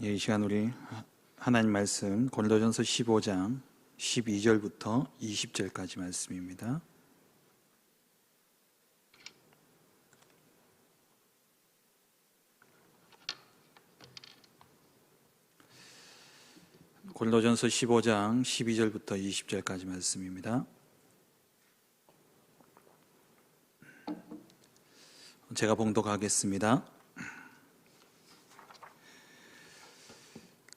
이 시간 우리 하나님 말씀 고린도전서 15장 12절부터 20절까지 말씀입니다. 고린도전서 15장 12절부터 20절까지 말씀입니다. 제가 봉독하겠습니다.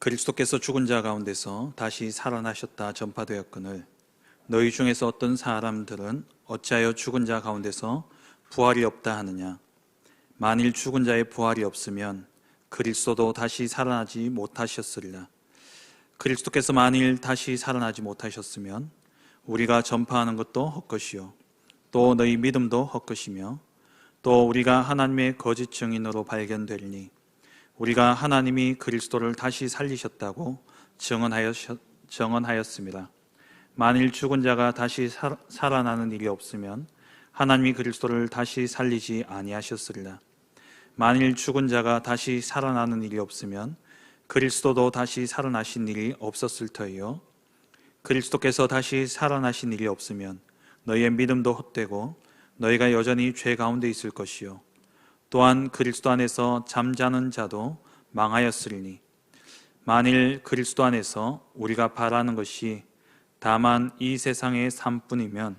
그리스도께서 죽은 자 가운데서 다시 살아나셨다 전파되었거늘 너희 중에서 어떤 사람들은 어찌하여 죽은 자 가운데서 부활이 없다 하느냐. 만일 죽은 자의 부활이 없으면 그리스도도 다시 살아나지 못하셨으리라. 그리스도께서 만일 다시 살아나지 못하셨으면 우리가 전파하는 것도 헛것이요 또 너희 믿음도 헛것이며 또 우리가 하나님의 거짓 증인으로 발견되리니 우리가 하나님이 그리스도를 다시 살리셨다고 증언하였습니다. 만일 죽은 자가 다시 살아나는 일이 없으면 하나님이 그리스도를 다시 살리지 아니하셨으리라. 만일 죽은 자가 다시 살아나는 일이 없으면 그리스도도 다시 살아나신 일이 없었을 터이요 그리스도께서 다시 살아나신 일이 없으면 너희의 믿음도 헛되고 너희가 여전히 죄 가운데 있을 것이요 또한 그리스도 안에서 잠자는 자도 망하였으리니 만일 그리스도 안에서 우리가 바라는 것이 다만 이 세상의 삶뿐이면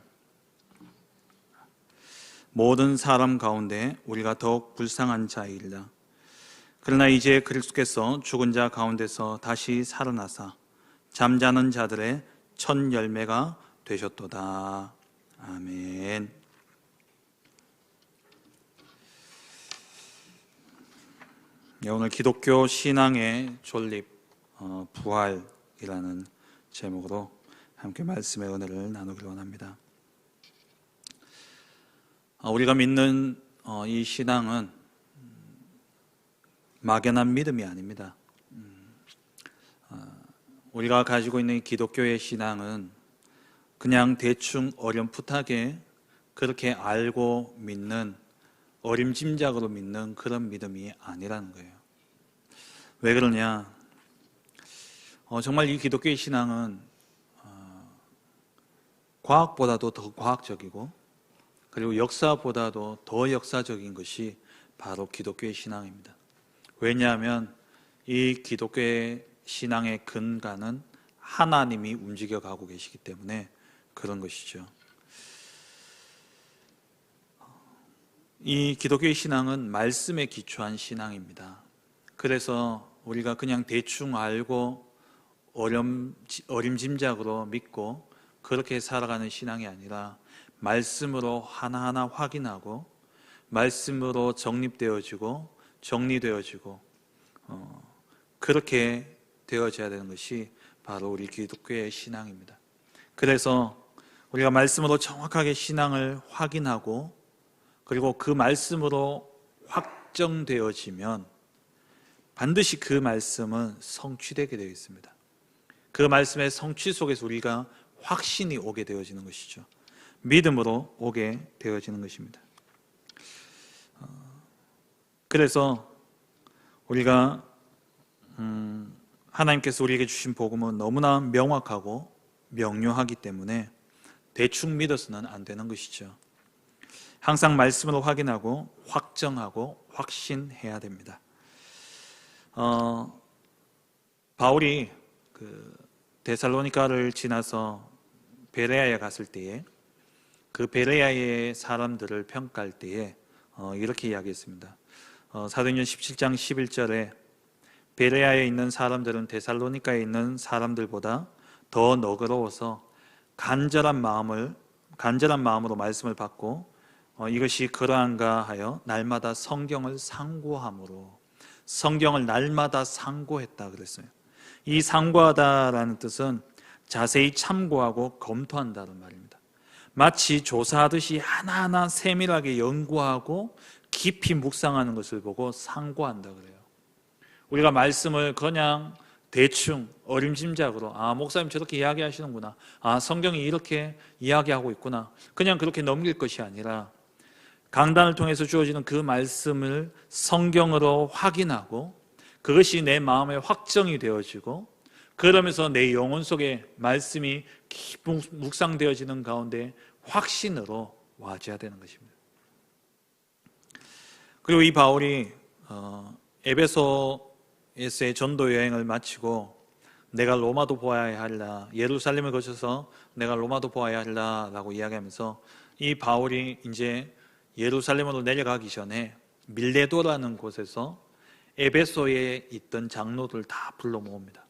모든 사람 가운데 우리가 더욱 불쌍한 자이리라. 그러나 이제 그리스도께서 죽은 자 가운데서 다시 살아나사 잠자는 자들의 첫 열매가 되셨도다. 아멘. 오늘 기독교 신앙의 존립, 부활이라는 제목으로 함께 말씀의 은혜를 나누기를 원합니다. 우리가 믿는 이 신앙은 막연한 믿음이 아닙니다. 우리가 가지고 있는 기독교의 신앙은 그냥 대충 어렴풋하게 그렇게 알고 믿는 어림짐작으로 믿는 그런 믿음이 아니라는 거예요. 왜 그러냐? 정말 이 기독교의 신앙은 과학보다도 더 과학적이고 그리고 역사보다도 더 역사적인 것이 바로 기독교의 신앙입니다. 왜냐하면 이 기독교의 신앙의 근간은 하나님이 움직여가고 계시기 때문에 그런 것이죠. 이 기독교의 신앙은 말씀에 기초한 신앙입니다. 그래서 우리가 그냥 대충 알고 어림짐작으로 믿고 그렇게 살아가는 신앙이 아니라 말씀으로 하나하나 확인하고 말씀으로 정립되어지고 정리되어지고 그렇게 되어져야 되는 것이 바로 우리 기독교의 신앙입니다. 그래서 우리가 말씀으로 정확하게 신앙을 확인하고 그리고 그 말씀으로 확정되어지면 반드시 그 말씀은 성취되게 되어 있습니다. 그 말씀의 성취 속에서 우리가 확신이 오게 되어지는 것이죠. 믿음으로 오게 되어지는 것입니다. 그래서 우리가 하나님께서 우리에게 주신 복음은 너무나 명확하고 명료하기 때문에 대충 믿어서는 안 되는 것이죠. 항상 말씀으로 확인하고 확정하고 확신해야 됩니다. 바울이 데살로니가를 지나서 베레아에 갔을 때에 그 베레아의 사람들을 평가할 때에 이렇게 이야기했습니다. 사도행전 17장 11절에 베레아에 있는 사람들은 데살로니가에 있는 사람들보다 더 너그러워서 간절한 마음으로 말씀을 받고 이것이 그러한가 하여 날마다 성경을 상고함으로 성경을 날마다 상고했다 그랬어요. 이 상고하다라는 뜻은 자세히 참고하고 검토한다는 말입니다. 마치 조사하듯이 하나하나 세밀하게 연구하고 깊이 묵상하는 것을 보고 상고한다 그래요. 우리가 말씀을 그냥 대충 어림짐작으로 목사님 저렇게 이야기하시는구나, 성경이 이렇게 이야기하고 있구나, 그냥 그렇게 넘길 것이 아니라 강단을 통해서 주어지는 그 말씀을 성경으로 확인하고 그것이 내 마음에 확정이 되어지고 그러면서 내 영혼 속에 말씀이 깊이 묵상되어지는 가운데 확신으로 와줘야 되는 것입니다. 그리고 이 바울이 에베소에서의 전도 여행을 마치고 내가 로마도 보아야 하리라, 예루살렘을 거쳐서 내가 로마도 보아야 하리라 라고 이야기하면서 이 바울이 이제 예루살렘으로 내려가기 전에 밀레도라는 곳에서 에베소에 있던 장로들 다 불러 모읍니다.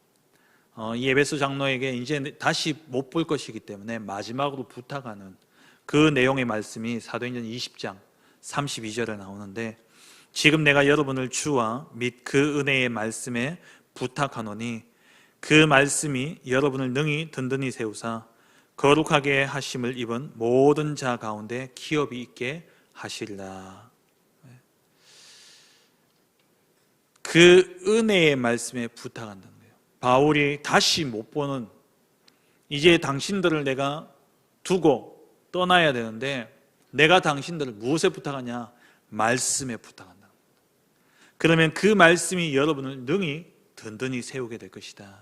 이 에베소 장로에게 이제 다시 못 볼 것이기 때문에 마지막으로 부탁하는 그 내용의 말씀이 사도행전 20장 32절에 나오는데, 지금 내가 여러분을 주와 및 그 은혜의 말씀에 부탁하노니 그 말씀이 여러분을 능히 든든히 세우사 거룩하게 하심을 입은 모든 자 가운데 기업이 있게 하시리라. 그 은혜의 말씀에 부탁한다는 거예요. 바울이 다시 못 보는, 이제 당신들을 내가 두고 떠나야 되는데 내가 당신들을 무엇에 부탁하냐? 말씀에 부탁한다. 그러면 그 말씀이 여러분을 능히 든든히 세우게 될 것이다.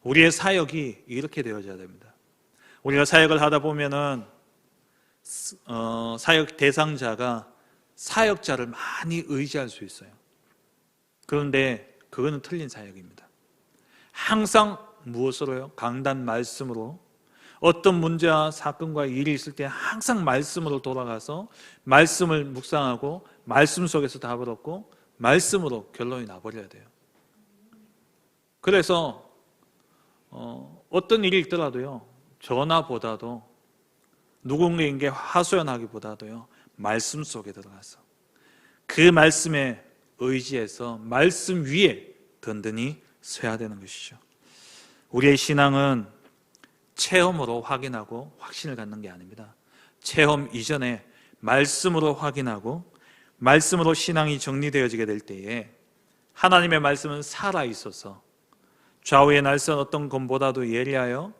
우리의 사역이 이렇게 되어져야 됩니다. 우리가 사역을 하다 보면은 사역 대상자가 사역자를 많이 의지할 수 있어요. 그런데 그거는 틀린 사역입니다. 항상 무엇으로요? 강단 말씀으로, 어떤 문제와 사건과 일이 있을 때 항상 말씀으로 돌아가서 말씀을 묵상하고 말씀 속에서 답을 얻고 말씀으로 결론이 나버려야 돼요. 그래서 어떤 일이 있더라도요, 전화보다도 누군가에게 하소연하기보다도요, 말씀 속에 들어가서 그 말씀에 의지해서 말씀 위에 든든히 서야 되는 것이죠. 우리의 신앙은 체험으로 확인하고 확신을 갖는 게 아닙니다. 체험 이전에 말씀으로 확인하고 말씀으로 신앙이 정리되어지게 될 때에 하나님의 말씀은 살아있어서 좌우의 날선 어떤 검보다도 예리하여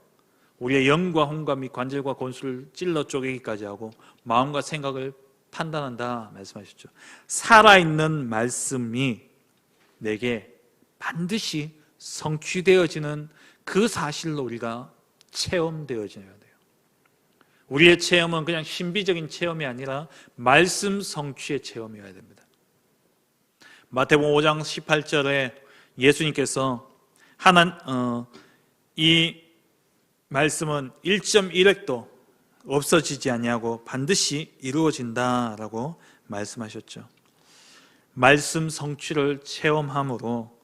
우리의 영과 혼과 및 관절과 골수를 찔러 쪼개기까지 하고 마음과 생각을 판단한다 말씀하셨죠. 살아있는 말씀이 내게 반드시 성취되어지는 그 사실로 우리가 체험되어져야 돼요. 우리의 체험은 그냥 신비적인 체험이 아니라 말씀 성취의 체험이어야 됩니다. 마태복음 5장 18절에 예수님께서 이 말씀은 1.1획도 없어지지 아니하고 반드시 이루어진다라고 말씀하셨죠. 말씀 성취를 체험함으로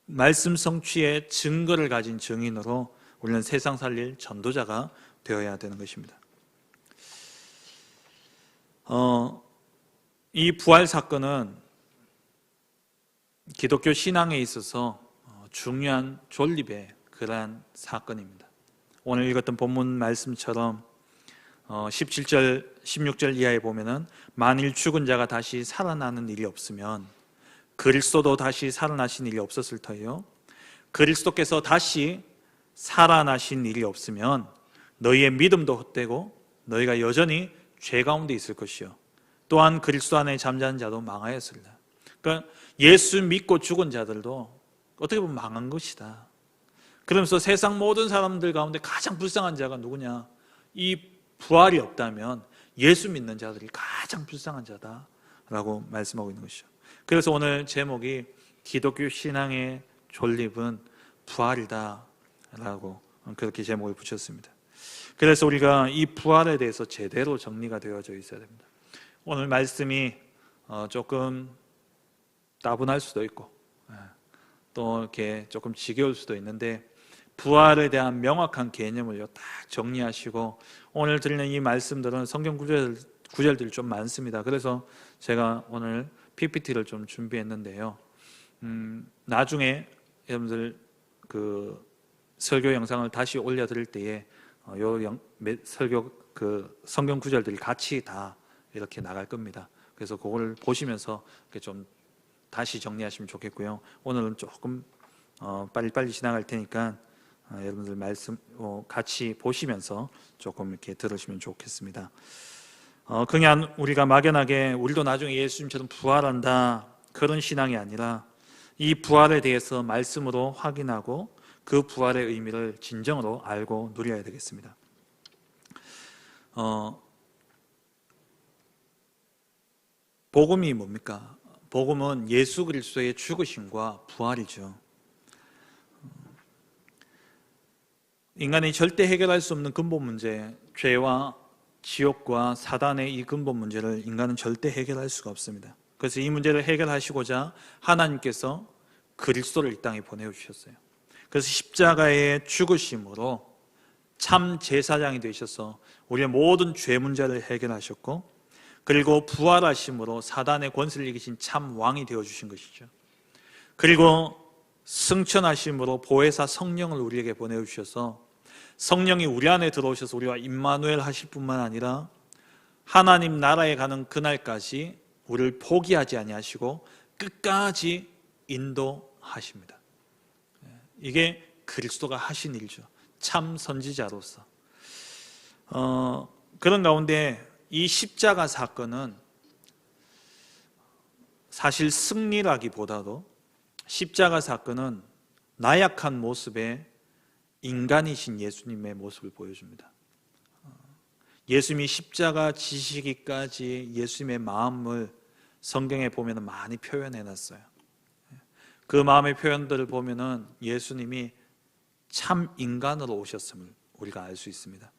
말씀 성취의 증거를 가진 증인으로 우리는 세상 살릴 전도자가 되어야 되는 것입니다. 이 부활 사건은 기독교 신앙에 있어서 중요한 존립의 그러한 사건입니다. 오늘 읽었던 본문 말씀처럼 17절, 16절 이하에 보면은 만일 죽은 자가 다시 살아나는 일이 없으면, 그리스도도 다시 살아나신 일이 없었을 터요, 그리스도께서 다시 살아나신 일이 없으면 너희의 믿음도 헛되고 너희가 여전히 죄 가운데 있을 것이요 또한 그리스도 안에 잠자는 자도 망하였으리라. 그러니까 예수 믿고 죽은 자들도 어떻게 보면 망한 것이다. 그러면서 세상 모든 사람들 가운데 가장 불쌍한 자가 누구냐? 이 부활이 없다면 예수 믿는 자들이 가장 불쌍한 자다라고 말씀하고 있는 것이죠. 그래서 오늘 제목이 기독교 신앙의 존립은 부활이다라고 그렇게 제목을 붙였습니다. 그래서 우리가 이 부활에 대해서 제대로 정리가 되어져 있어야 됩니다. 오늘 말씀이 조금 따분할 수도 있고 또 이렇게 조금 지겨울 수도 있는데, 부활에 대한 명확한 개념을 딱 정리하시고, 오늘 드리는 이 말씀들은 성경 구절들이 좀 많습니다. 그래서 제가 오늘 PPT를 좀 준비했는데요. 나중에 여러분들 그 설교 영상을 다시 올려드릴 때에 설교 그 성경 구절들이 같이 다 이렇게 나갈 겁니다. 그래서 그걸 보시면서 이렇게 좀 다시 정리하시면 좋겠고요. 오늘은 조금 빨리빨리 지나갈 테니까 여러분들 말씀 같이 보시면서 조금 이렇게 들으시면 좋겠습니다. 그냥 우리가 막연하게 우리도 나중에 예수님처럼 부활한다 그런 신앙이 아니라 이 부활에 대해서 말씀으로 확인하고 그 부활의 의미를 진정으로 알고 누려야 되겠습니다. 복음이 뭡니까? 복음은 예수 그리스도의 죽으심과 부활이죠. 인간이 절대 해결할 수 없는 근본 문제, 죄와 지옥과 사단의 이 근본 문제를 인간은 절대 해결할 수가 없습니다. 그래서 이 문제를 해결하시고자 하나님께서 그리스도를 이 땅에 보내주셨어요. 그래서 십자가의 죽으심으로 참 제사장이 되셔서 우리의 모든 죄 문제를 해결하셨고, 그리고 부활하심으로 사단의 권세를 이기신 참 왕이 되어주신 것이죠. 그리고 승천하심으로 보혜사 성령을 우리에게 보내주셔서 성령이 우리 안에 들어오셔서 우리와 임마누엘 하실 뿐만 아니라 하나님 나라에 가는 그날까지 우리를 포기하지 아니하시고 끝까지 인도하십니다. 이게 그리스도가 하신 일이죠. 참 선지자로서. 그런 가운데 이 십자가 사건은 사실 승리라기보다도 십자가 사건은 나약한 모습의 인간이신 예수님의 모습을 보여줍니다. 예수님이 십자가 지시기까지 예수님의 마음을 성경에 보면 많이 표현해놨어요. 그 마음의 표현들을 보면 예수님이 참 인간으로 오셨음을 우리가 알 수 있습니다.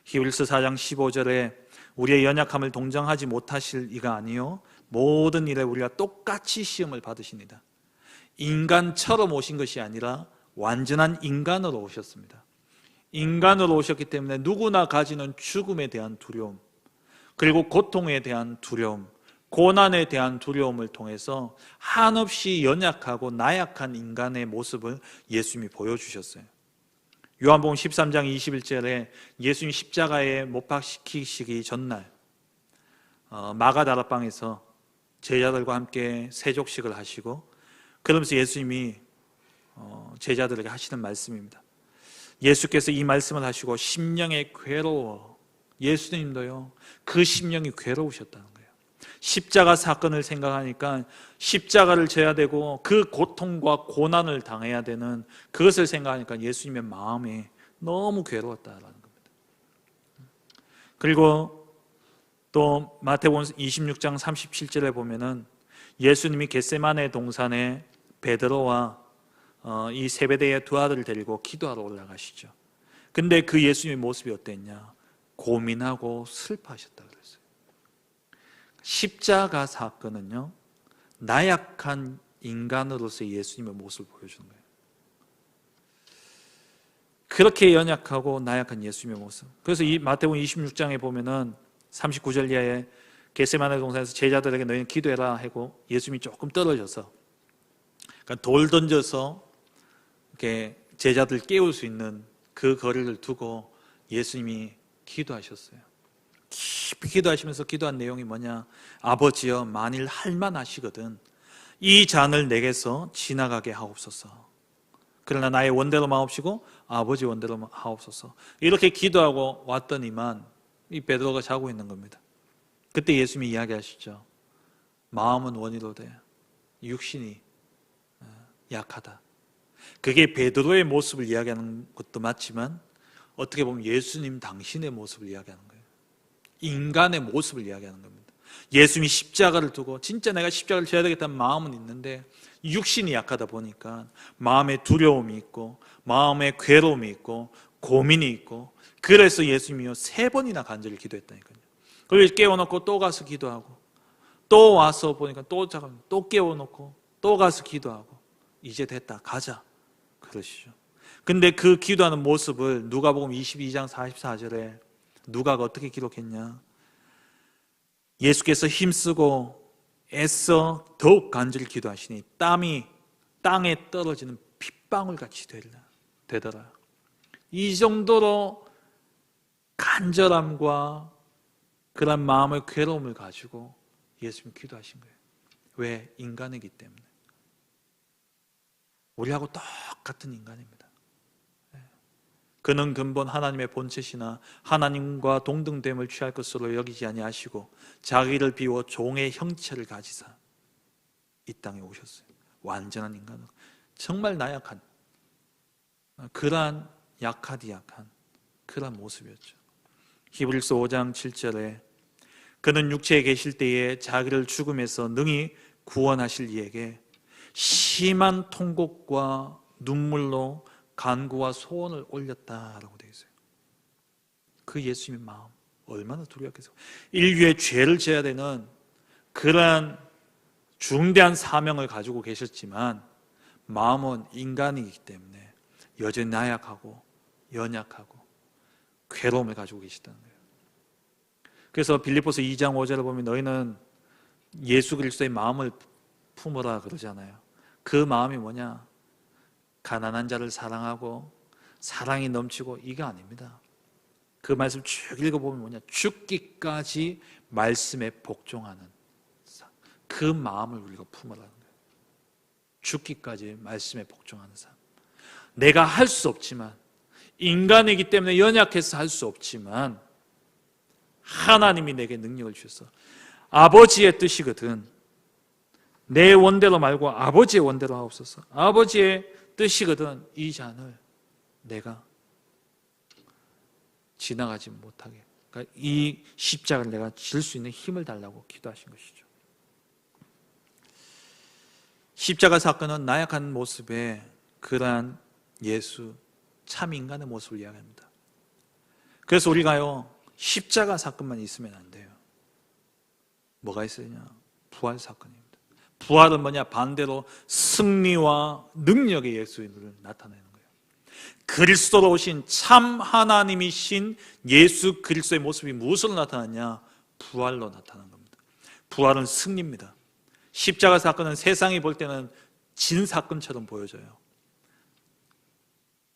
히브리서 4장 15절에 우리의 연약함을 동정하지 못하실 이가 아니요 모든 일에 우리가 똑같이 시험을 받으십니다. 인간처럼 오신 것이 아니라 완전한 인간으로 오셨습니다. 인간으로 오셨기 때문에 누구나 가지는 죽음에 대한 두려움, 그리고 고통에 대한 두려움, 고난에 대한 두려움을 통해서 한없이 연약하고 나약한 인간의 모습을 예수님이 보여주셨어요. 요한복음 13장 21절에 예수님 십자가에 못 박히시기 전날 마가다락방에서 제자들과 함께 세족식을 하시고, 그러면서 예수님이 제자들에게 하시는 말씀입니다. 예수께서 이 말씀을 하시고 심령에 괴로워, 예수님도요 그 심령이 괴로우셨다는 거예요. 십자가 사건을 생각하니까 십자가를 져야 되고 그 고통과 고난을 당해야 되는 그것을 생각하니까 예수님의 마음이 너무 괴로웠다라는 겁니다. 그리고 또 마태복음 26장 37절에 보면은 예수님이 겟세마네 동산에 베드로와 이 세베대의 두 아들을 데리고 기도하러 올라가시죠. 근데 그 예수님의 모습이 어땠냐? 고민하고 슬퍼하셨다고 그랬어요. 십자가 사건은요 나약한 인간으로서의 예수님의 모습을 보여주는 거예요. 그렇게 연약하고 나약한 예수님의 모습. 그래서 이 마태복음 26장에 보면은 39절 이하에 겟세마네 동산에서 제자들에게 너희는 기도해라 하고 예수님이 조금 떨어져서, 그러니까 돌 던져서 이렇게 제자들 깨울 수 있는 그 거리를 두고 예수님이 기도하셨어요. 깊이 기도하시면서 기도한 내용이 뭐냐? 아버지여, 만일 할만하시거든 이 잔을 내게서 지나가게 하옵소서. 그러나 나의 원대로 마옵시고 아버지 원대로 하옵소서. 이렇게 기도하고 왔더니만 이 베드로가 자고 있는 겁니다. 그때 예수님이 이야기하시죠. 마음은 원이로되 육신이 약하다. 그게 베드로의 모습을 이야기하는 것도 맞지만 어떻게 보면 예수님 당신의 모습을 이야기하는 거예요. 인간의 모습을 이야기하는 겁니다. 예수님이 십자가를 두고 진짜 내가 십자가를 져야 되겠다는 마음은 있는데 육신이 약하다 보니까 마음에 두려움이 있고 마음에 괴로움이 있고 고민이 있고, 그래서 예수님이요 3번이나 간절히 기도했다니까요. 그리고 깨워놓고 또 가서 기도하고, 또 와서 보니까 또 깨워놓고 또 가서 기도하고, 이제 됐다 가자 그러시죠. 근데 그 기도하는 모습을 누가복음 22장 44절에 누가가 어떻게 기록했냐? 예수께서 힘쓰고 애써 더욱 간절히 기도하시니 땀이 땅에 떨어지는 핏방울같이 되더라. 이 정도로 간절함과 그런 마음의 괴로움을 가지고 예수님 기도하신 거예요. 왜? 인간이기 때문에. 우리하고 똑같은 인간입니다. 그는 근본 하나님의 본체시나 하나님과 동등됨을 취할 것으로 여기지 아니하시고 자기를 비워 종의 형체를 가지사 이 땅에 오셨어요. 완전한 인간으로 정말 나약한 그러한 약한 그러한 모습이었죠. 히브리서 5장 7절에 그는 육체에 계실 때에 자기를 죽음에서 능히 구원하실 이에게 심한 통곡과 눈물로 간구와 소원을 올렸다라고 되어 있어요. 그 예수님의 마음 얼마나 두려웠겠어요. 인류의 죄를 져야 되는 그러한 중대한 사명을 가지고 계셨지만 마음은 인간이기 때문에 여전히 나약하고 연약하고 괴로움을 가지고 계시다는 거예요. 그래서 빌립보서 2장 5절을 보면 너희는 예수 그리스도의 마음을 품으라 그러잖아요. 그 마음이 뭐냐? 가난한 자를 사랑하고 사랑이 넘치고 이게 아닙니다. 그 말씀 쭉 읽어보면 뭐냐? 죽기까지 말씀에 복종하는 삶. 그 마음을 우리가 품으라는 거예요. 죽기까지 말씀에 복종하는 삶. 내가 할 수 없지만 인간이기 때문에 연약해서 할 수 없지만 하나님이 내게 능력을 주셔서 아버지의 뜻이거든 내 원대로 말고 아버지의 원대로 하옵소서. 아버지의 뜻이거든 이 잔을 내가 지나가지 못하게, 그러니까 이 십자가를 내가 질 수 있는 힘을 달라고 기도하신 것이죠. 십자가 사건은 나약한 모습의 그러한 예수, 참 인간의 모습을 이야기합니다. 그래서 우리가요 십자가 사건만 있으면 안 돼요. 뭐가 있어야냐? 부활 사건입니다. 부활은 뭐냐? 반대로 승리와 능력의 예수님을 나타내는 거예요. 그리스도로 오신 참 하나님이신 예수 그리스도의 모습이 무엇으로 나타나냐? 부활로 나타난 겁니다. 부활은 승리입니다. 십자가 사건은 세상이 볼 때는 진 사건처럼 보여져요.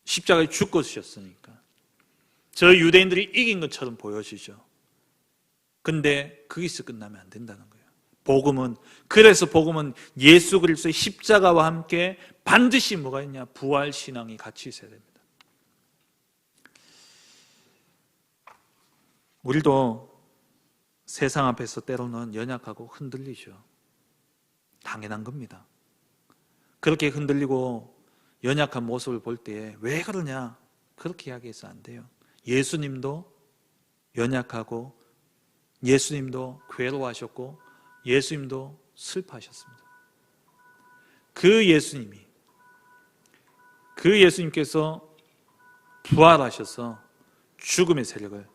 십자가에 죽으셨으니까 저 유대인들이 이긴 것처럼 보여지죠. 근데 거기서 끝나면 안 된다는 거예요. 그래서 복음은 예수 그리스도의 십자가와 함께 반드시 뭐가 있냐? 부활 신앙이 같이 있어야 됩니다. 우리도 세상 앞에서 때로는 연약하고 흔들리죠. 당연한 겁니다. 그렇게 흔들리고 연약한 모습을 볼 때 왜 그러냐? 그렇게 이야기해서 안 돼요. 예수님도 연약하고 예수님도 괴로워하셨고 예수님도 슬퍼하셨습니다. 그 예수님께서 부활하셔서 죽음의 세력을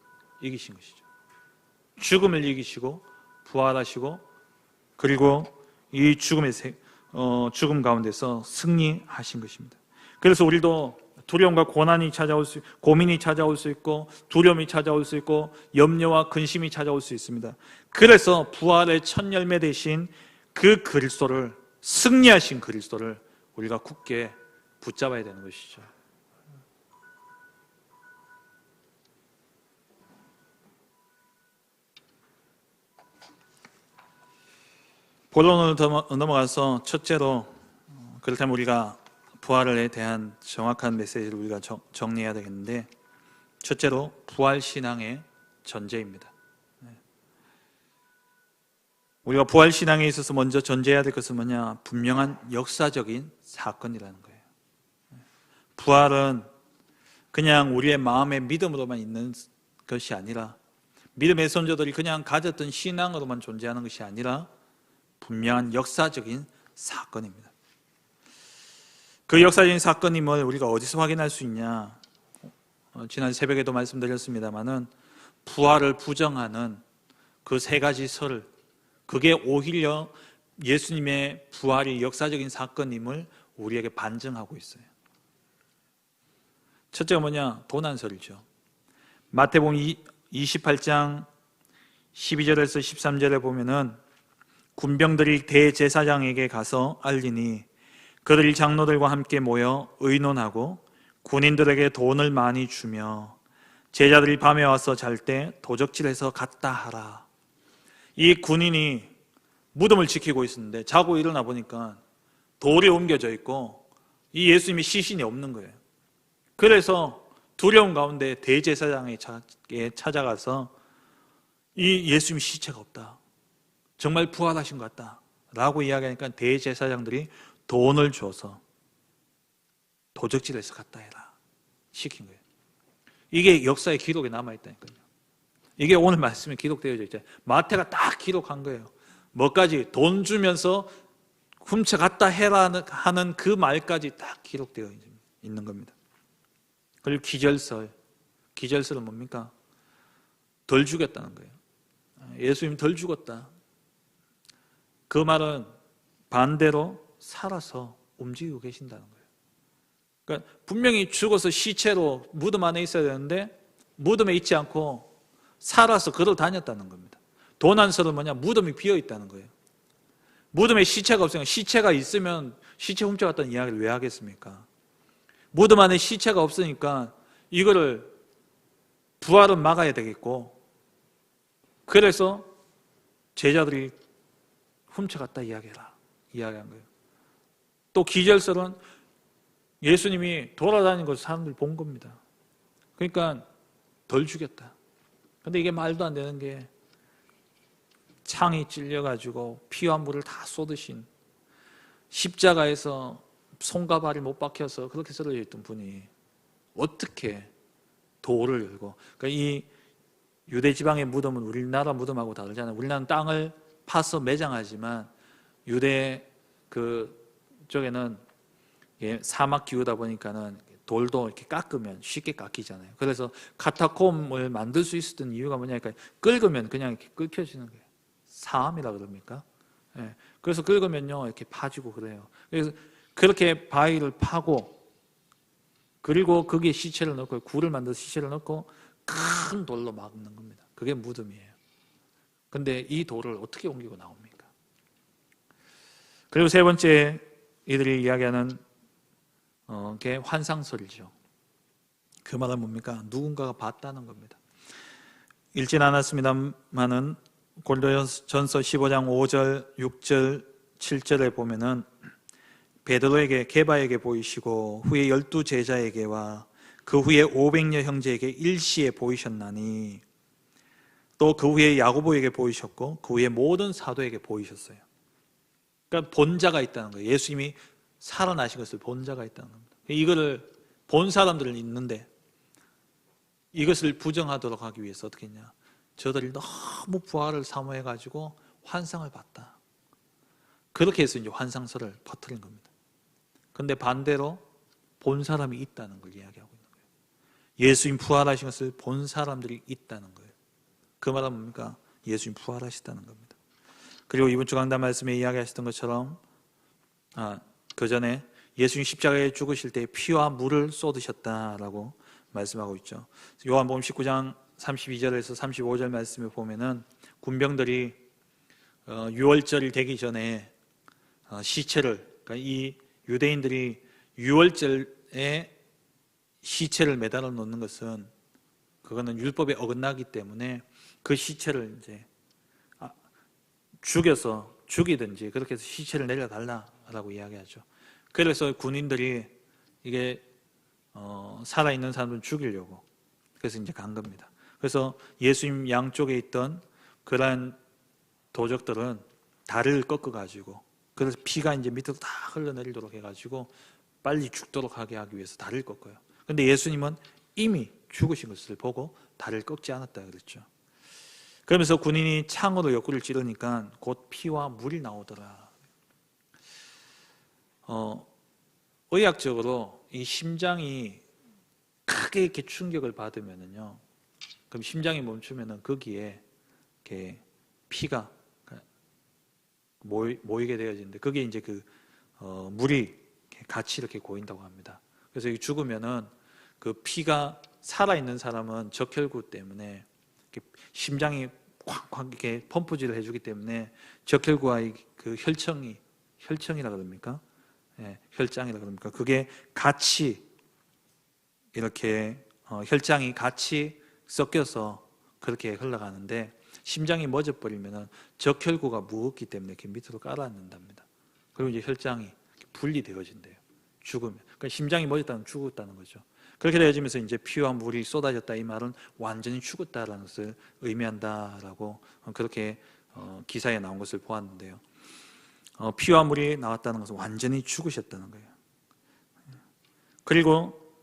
이기신 것이죠. 죽음을 이기시고 부활하시고 그리고 이 죽음 가운데서 승리하신 것입니다. 그래서 우리도 두려움과 고난이 찾아올 수, 고민이 찾아올 수 있고 두려움이 찾아올 수 있고 염려와 근심이 찾아올 수 있습니다. 그래서 부활의 첫 열매 되신 그 그리스도를, 승리하신 그리스도를 우리가 굳게 붙잡아야 되는 것이죠. 본론으로 넘어가서 첫째로, 그렇다면 우리가 부활에 대한 정확한 메시지를 우리가 정리해야 되겠는데, 첫째로 부활신앙의 전제입니다. 우리가 부활신앙에 있어서 먼저 전제해야 될 것은 뭐냐? 분명한 역사적인 사건이라는 거예요. 부활은 그냥 우리의 마음의 믿음으로만 있는 것이 아니라, 믿음의 선조들이 그냥 가졌던 신앙으로만 존재하는 것이 아니라 분명한 역사적인 사건입니다. 그 역사적인 사건임을 우리가 어디서 확인할 수 있냐? 지난 새벽에도 말씀드렸습니다마는 부활을 부정하는 그 세 가지 설, 그게 오히려 예수님의 부활이 역사적인 사건임을 우리에게 반증하고 있어요. 첫째가 뭐냐? 도난설이죠. 마태복음 28장 12절에서 13절에 보면은 군병들이 대제사장에게 가서 알리니 그들이 장로들과 함께 모여 의논하고 군인들에게 돈을 많이 주며 제자들이 밤에 와서 잘 때 도적질해서 갔다 하라. 이 군인이 무덤을 지키고 있었는데 자고 일어나 보니까 돌이 옮겨져 있고 이 예수님이 시신이 없는 거예요. 그래서 두려움 가운데 대제사장에게 찾아가서 이 예수님이 시체가 없다, 정말 부활하신 것 같다 라고 이야기하니까 대제사장들이 돈을 줘서 도적질해서 갖다 해라 시킨 거예요. 이게 역사의 기록에 남아있다니까요. 이게 오늘 말씀에 기록되어 있잖아요. 마태가 딱 기록한 거예요. 뭐까지? 돈 주면서 훔쳐갔다 해라 하는 그 말까지 딱 기록되어 있는 겁니다. 그리고 기절설은 뭡니까? 덜 죽였다는 거예요. 예수님 덜 죽었다. 그 말은 반대로 살아서 움직이고 계신다는 거예요. 그러니까 분명히 죽어서 시체로 무덤 안에 있어야 되는데 무덤에 있지 않고 살아서 걸어 다녔다는 겁니다. 도난설은 뭐냐? 무덤이 비어 있다는 거예요. 무덤에 시체가 없으니까, 시체가 있으면 시체 훔쳐갔다는 이야기를 왜 하겠습니까? 무덤 안에 시체가 없으니까 이거를 부활은 막아야 되겠고, 그래서 제자들이 훔쳐갔다 이야기한 거예요. 또 기절설은 예수님이 돌아다니는 것을 사람들이 본 겁니다. 그러니까 덜 죽였다. 근데 이게 말도 안 되는 게, 창이 찔려가지고 피와 물을 다 쏟으신, 십자가에서 손과 발이 못 박혀서 그렇게 쓰러져 있던 분이 어떻게 도를 열고, 그러니까 이 유대 지방의 무덤은 우리나라 무덤하고 다르잖아요. 우리나라는 땅을 파서 매장하지만 유대 쪽에는 사막 기후다 보니까는 돌도 이렇게 깎으면 쉽게 깎이잖아요. 그래서 카타콤을 만들 수 있었던 이유가 뭐냐니까, 긁으면 그냥 이렇게 긁혀지는 거예요. 사암이라 그럽니까? 예. 그래서 긁으면요 이렇게 파지고 그래요. 그래서 그렇게 바위를 파고, 그리고 거기에 시체를 넣고, 굴을 만들어서 시체를 넣고 큰 돌로 막는 겁니다. 그게 무덤이에요. 근데 이 돌을 어떻게 옮기고 나옵니까? 그리고 세 번째, 이들이 이야기하는 게 환상설이죠. 그 말은 뭡니까? 누군가가 봤다는 겁니다. 읽진 않았습니다만은 고린도전서 15장 5절, 6절, 7절에 보면은 베드로에게, 게바에게 보이시고 후에 12 제자에게와 그 후에 500여 형제에게 일시에 보이셨나니, 또 그 후에 야고보에게 보이셨고 그 후에 모든 사도에게 보이셨어요. 그러니까 본자가 있다는 거예요. 예수님이 살아나신 것을 본 자가 있다는 겁니다. 이거를 본 사람들은 있는데 이것을 부정하도록 하기 위해서 어떻게 했냐? 저들이 너무 부활을 사모해가지고 환상을 봤다. 그렇게 해서 이제 환상설을 퍼뜨린 겁니다. 그런데 반대로 본 사람이 있다는 걸 이야기하고 있는 거예요. 예수님 부활하신 것을 본 사람들이 있다는 거예요. 그 말은 뭡니까? 예수님 부활하셨다는 겁니다. 그리고 이번 주 강단 말씀에 이야기하셨던 것처럼 그 전에 예수님 십자가에 죽으실 때 피와 물을 쏟으셨다라고 말씀하고 있죠. 요한복음 19장 32절에서 35절 말씀에 보면은 군병들이 유월절이 되기 전에 시체를, 그러니까 이 유대인들이 유월절에 시체를 매달아 놓는 것은 그거는 율법에 어긋나기 때문에 그 시체를 이제 죽이든지 그렇게 해서 시체를 내려달라라고 이야기하죠. 그래서 군인들이 이게 살아있는 사람을 죽이려고 그래서 이제 간 겁니다. 그래서 예수님 양쪽에 있던 그러한 도적들은 다리를 꺾어가지고, 그래서 피가 이제 밑으로 다 흘러내리도록 해가지고 빨리 죽도록 하게 하기 위해서 다리를 꺾어요. 근데 예수님은 이미 죽으신 것을 보고 다리를 꺾지 않았다 그랬죠. 그러면서 군인이 창으로 옆구리를 찌르니까 곧 피와 물이 나오더라. 의학적으로 이 심장이 크게 이렇게 충격을 받으면은요, 그럼 심장이 멈추면은 거기에 이렇게 피가 모이게 되어지는데, 그게 이제 물이 같이 이렇게 고인다고 합니다. 그래서 죽으면은 그 피가 살아있는 사람은 적혈구 때문에 심장이 콱콱 이렇게 펌프질을 해주기 때문에 적혈구와 그 혈청이라 그럽니까? 예, 혈장이라 그럽니까? 그게 같이 이렇게 혈장이 같이 섞여서 그렇게 흘러가는데, 심장이 멎어버리면 적혈구가 무겁기 때문에 이렇게 밑으로 깔아앉는답니다. 그리고 이제 혈장이 분리되어진대요. 죽으면. 그러니까 심장이 멎었다면 죽었다는 거죠. 그렇게 되어지면서 이제 피와 물이 쏟아졌다, 이 말은 완전히 죽었다라는 것을 의미한다라고 그렇게 기사에 나온 것을 보았는데요. 피와 물이 나왔다는 것은 완전히 죽으셨다는 거예요. 그리고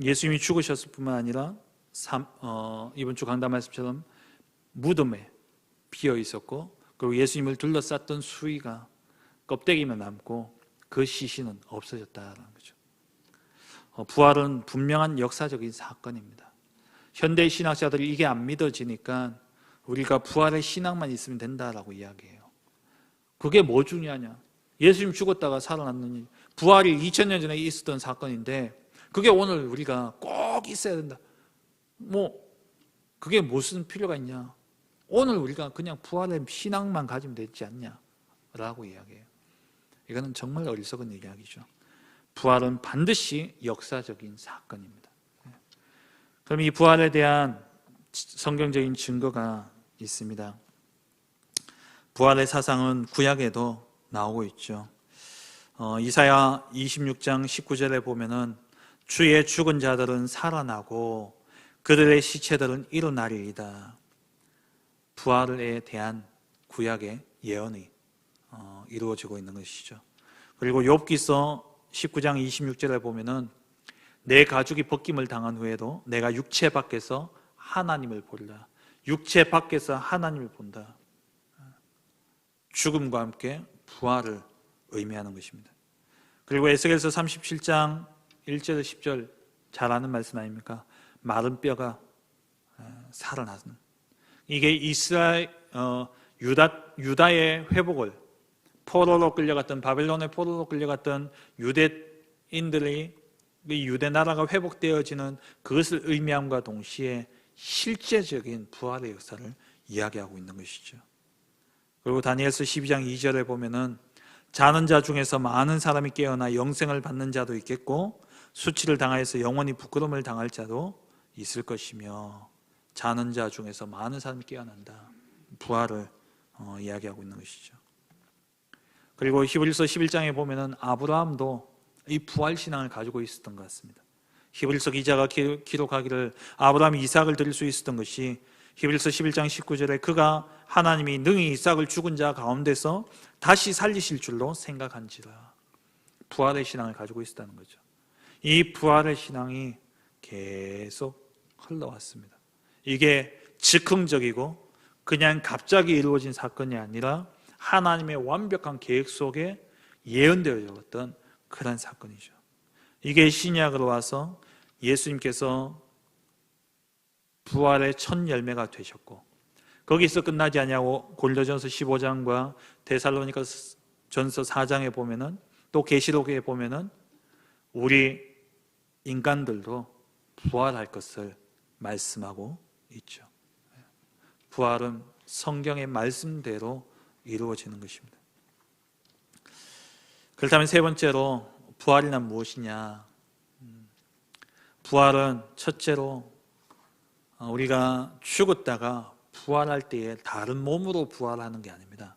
예수님이 죽으셨을 뿐만 아니라 이번 주 강단 말씀처럼 무덤에 비어 있었고, 그리고 예수님을 둘러쌌던 수위가 껍데기만 남고 그 시신은 없어졌다는 거죠. 부활은 분명한 역사적인 사건입니다. 현대 신학자들이 이게 안 믿어지니까 우리가 부활의 신앙만 있으면 된다라고 이야기해요. 그게 뭐 중요하냐? 예수님 죽었다가 살아났느니 부활이 2000년 전에 있었던 사건인데 그게 오늘 우리가 꼭 있어야 된다. 그게 무슨 필요가 있냐? 오늘 우리가 그냥 부활의 신앙만 가지면 되지 않냐라고 이야기해요. 이거는 정말 어리석은 이야기죠. 부활은 반드시 역사적인 사건입니다. 그럼 이 부활에 대한 성경적인 증거가 있습니다. 부활의 사상은 구약에도 나오고 있죠. 이사야 26장 19절에 보면은 주의 죽은 자들은 살아나고 그들의 시체들은 일어나리이다. 부활에 대한 구약의 예언이 이루어지고 있는 것이죠. 그리고 욥기서 19장 26절에 보면은 내 가죽이 벗김을 당한 후에도 내가 육체 밖에서 하나님을 보리라. 육체 밖에서 하나님을 본다. 죽음과 함께 부활을 의미하는 것입니다. 그리고 에스겔서 37장 1절 10절 잘 아는 말씀 아닙니까? 마른 뼈가 살아나는, 이게 유다의 회복을, 포로로 끌려갔던, 바벨론의 포로로 끌려갔던 유대인들이 유대 나라가 회복되어지는 그것을 의미함과 동시에 실제적인 부활의 역사를 이야기하고 있는 것이죠. 그리고 다니엘서 12장 2절에 보면은 자는 자 중에서 많은 사람이 깨어나 영생을 받는 자도 있겠고 수치를 당하여서 영원히 부끄러움을 당할 자도 있을 것이며, 자는 자 중에서 많은 사람이 깨어난다. 부활을 이야기하고 있는 것이죠. 그리고 히브리서 11장에 보면은 아브라함도 이 부활 신앙을 가지고 있었던 것 같습니다. 히브리서 기자가 기록하기를 아브라함이 이삭을 드릴 수 있었던 것이 히브리서 11장 19절에 그가 하나님이 능히 이삭을 죽은 자 가운데서 다시 살리실 줄로 생각한지라. 부활의 신앙을 가지고 있었다는 거죠. 이 부활의 신앙이 계속 흘러왔습니다. 이게 즉흥적이고 그냥 갑자기 이루어진 사건이 아니라 하나님의 완벽한 계획 속에 예언되어졌던 그런 사건이죠. 이게 신약으로 와서 예수님께서 부활의 첫 열매가 되셨고, 거기서 끝나지 아니하고 고린도전서 15장과 데살로니가전서 4장에 보면은, 또 계시록에 보면은 우리 인간들도 부활할 것을 말씀하고 있죠. 부활은 성경의 말씀대로 이루어지는 것입니다. 그렇다면 세 번째로 부활이란 무엇이냐? 부활은 첫째로 우리가 죽었다가 부활할 때에 다른 몸으로 부활하는 게 아닙니다.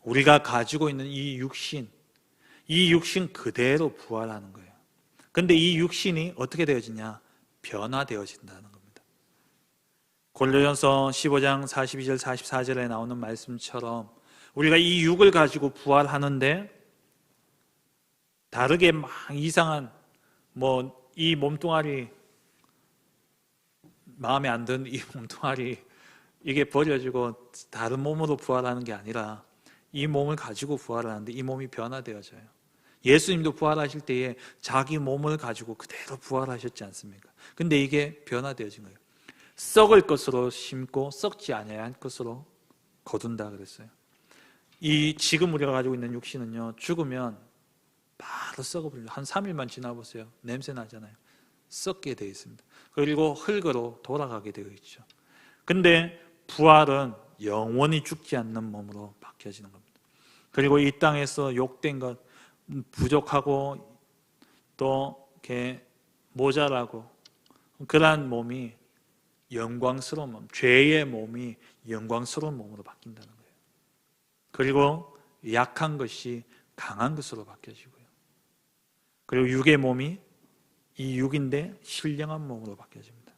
우리가 가지고 있는 이 육신 그대로 부활하는 거예요. 근데 이 육신이 어떻게 되어지냐? 변화되어진다는 겁니다. 고린도전서 15장 42절 44절에 나오는 말씀처럼 우리가 이 육을 가지고 부활하는데 다르게 막 이상한 이 몸뚱아리, 마음에 안 드는 이 몸뚱아리, 이게 버려지고 다른 몸으로 부활하는 게 아니라 이 몸을 가지고 부활하는데 이 몸이 변화되어져요. 예수님도 부활하실 때에 자기 몸을 가지고 그대로 부활하셨지 않습니까? 근데 이게 변화되어진 거예요. 썩을 것으로 심고 썩지 아니할 것으로 거둔다 그랬어요. 이 지금 우리가 가지고 있는 육신은요, 죽으면 바로 썩어버려요. 한 3일만 지나보세요. 냄새 나잖아요. 썩게 되어 있습니다. 그리고 흙으로 돌아가게 되어 있죠. 근데 부활은 영원히 죽지 않는 몸으로 바뀌어지는 겁니다. 그리고 이 땅에서 욕된 것, 부족하고 또 이렇게 모자라고 그러한 몸이 영광스러운 몸, 죄의 몸이 영광스러운 몸으로 바뀐다는 거예요. 그리고 약한 것이 강한 것으로 바뀌어지고요. 그리고 육의 몸이 이 육인데 신령한 몸으로 바뀌어집니다.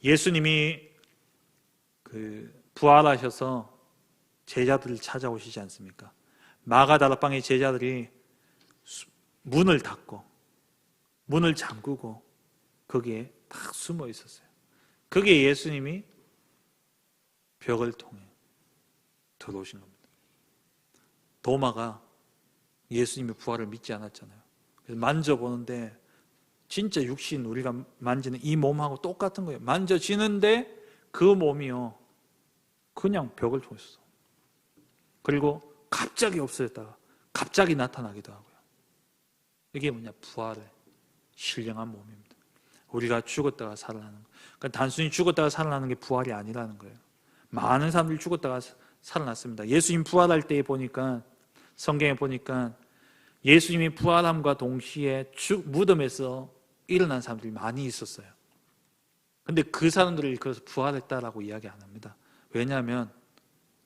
예수님이 부활하셔서 제자들을 찾아오시지 않습니까? 마가다락방의 제자들이 문을 닫고 문을 잠그고 거기에 딱 숨어 있었어요. 거기에 예수님이 벽을 통해 들어오신 겁니다. 도마가 예수님의 부활을 믿지 않았잖아요. 그래서 만져보는데 진짜 육신, 우리가 만지는 이 몸하고 똑같은 거예요. 만져지는데 그 몸이요 그냥 벽을 통했어. 그리고 갑자기 없어졌다가 갑자기 나타나기도 하고요. 이게 뭐냐? 부활의 신령한 몸입니다. 우리가 죽었다가 살아나는 거. 그러니까 단순히 죽었다가 살아나는 게 부활이 아니라는 거예요. 많은 사람들이 죽었다가 살아났습니다. 예수님 부활할 때 보니까, 성경에 보니까 예수님이 부활함과 동시에 무덤에서 일어난 사람들이 많이 있었어요. 근데 그 사람들을 그래서 부활했다라고 이야기 안 합니다. 왜냐하면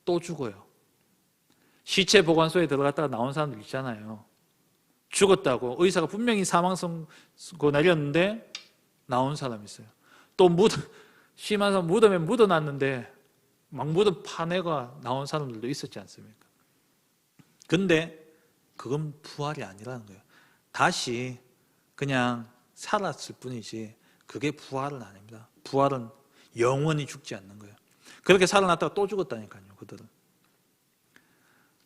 또 죽어요. 시체 보관소에 들어갔다가 나온 사람들 있잖아요. 죽었다고 의사가 분명히 사망 선고 내렸는데 나온 사람이 있어요. 또 심한 사람 무덤에 묻어놨는데 막 무덤 파내가 나온 사람들도 있었지 않습니까? 근데 그건 부활이 아니라는 거예요. 다시 그냥 살았을 뿐이지 그게 부활은 아닙니다. 부활은 영원히 죽지 않는 거예요. 그렇게 살아났다가 또 죽었다니까요. 그들은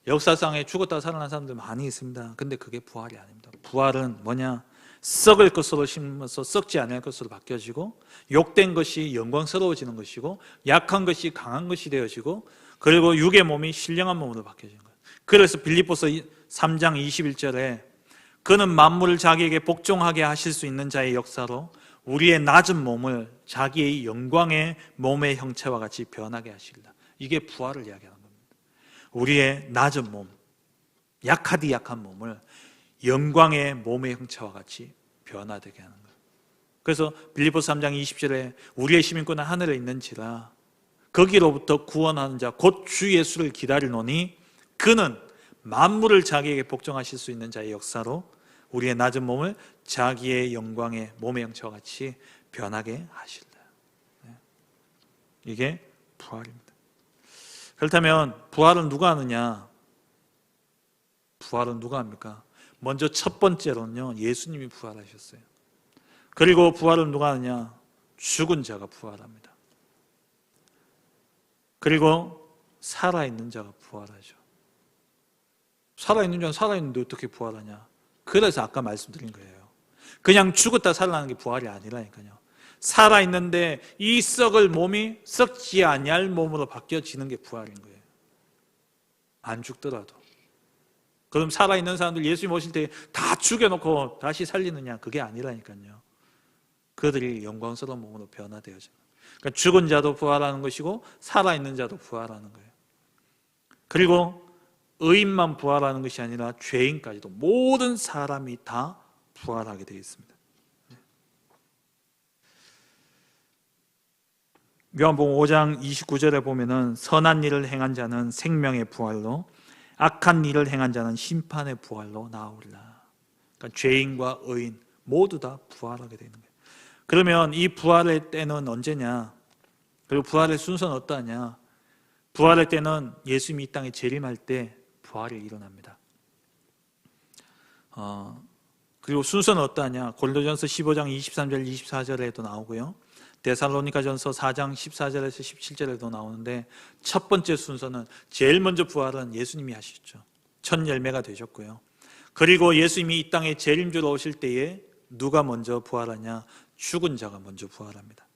역사상에 죽었다가 살아난 사람들 많이 있습니다. 근데 그게 부활이 아닙니다. 부활은 뭐냐? 썩을 것으로 심어서 썩지 않을 것으로 바뀌어지고, 욕된 것이 영광스러워지는 것이고, 약한 것이 강한 것이 되어지고, 그리고 육의 몸이 신령한 몸으로 바뀌어지는 거예요. 그래서 빌립보서 3장 21절에 그는 만물을 자기에게 복종하게 하실 수 있는 자의 역사로 우리의 낮은 몸을 자기의 영광의 몸의 형체와 같이 변하게 하시리라. 이게 부활을 이야기하는 겁니다. 우리의 낮은 몸, 약하디 약한 몸을 영광의 몸의 형체와 같이 변화되게 하는 거예요. 그래서 빌립보서 3장 20절에 우리의 시민권은 하늘에 있는지라 거기로부터 구원하는 자 곧 주 예수를 기다리노니 그는 만물을 자기에게 복종하실 수 있는 자의 역사로 우리의 낮은 몸을 자기의 영광의 몸의 형체와 같이 변하게 하시리라. 이게 부활입니다. 그렇다면 부활은 누가 하느냐? 부활은 누가 합니까? 먼저 첫 번째로는요, 예수님이 부활하셨어요. 그리고 부활은 누가 하느냐? 죽은 자가 부활합니다. 그리고 살아있는 자가 부활하죠. 살아있는 자는 살아있는데 어떻게 부활하냐? 그래서 아까 말씀드린 거예요. 그냥 죽었다 살아나는 게 부활이 아니라니까요. 살아있는데 이 썩을 몸이 썩지 아니할 몸으로 바뀌어지는 게 부활인 거예요. 안 죽더라도. 그럼 살아있는 사람들 예수님 오실 때 다 죽여놓고 다시 살리느냐? 그게 아니라니까요. 그들이 영광스러운 몸으로 변화되어져요. 그러니까 죽은 자도 부활하는 것이고 살아있는 자도 부활하는 거예요. 그리고 의인만 부활하는 것이 아니라 죄인까지도 모든 사람이 다 부활하게 되어 있습니다. 요한복음 5장 29절에 보면은 선한 일을 행한 자는 생명의 부활로 악한 일을 행한 자는 심판의 부활로 나오리라. 그러니까 죄인과 의인 모두 다 부활하게 되는 거예요. 그러면 이 부활의 때는 언제냐? 그리고 부활의 순서는 어떠하냐? 부활의 때는 예수님이 이 땅에 재림할 때 부활이 일어납니다. 그리고 순서는 어떠하냐? 고린도전서 15장 23절 24절에도 나오고요. 데살로니가전서 4장 14절에서 17절에도 나오는데 첫 번째 순서는 제일 먼저 부활은 예수님이 하셨죠. 첫 열매가 되셨고요. 그리고 예수님이 이 땅에 재림주로 오실 때에 누가 먼저 부활하냐? 죽은 자가 먼저 부활합니다.